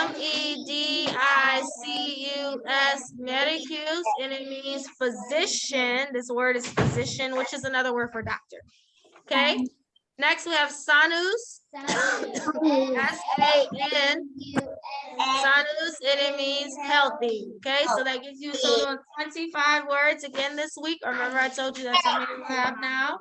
M-E-D-I-C-U-S, medicus, and it means physician. This word is physician, which is another word for doctor. Okay, next we have sanus, S-A-N, sanus, and it means healthy. Okay, so that gives you a total of 25 words again this week. Remember, I told you that's how many we have now.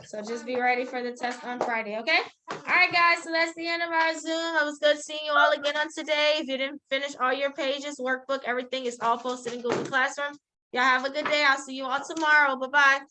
So just be ready for the test on Friday, okay? All right, guys, so that's the end of our Zoom. It was good seeing you all again on today. If you didn't finish all your pages, workbook, everything is all posted in Google Classroom. Y'all have a good day. I'll see you all tomorrow. Bye-bye.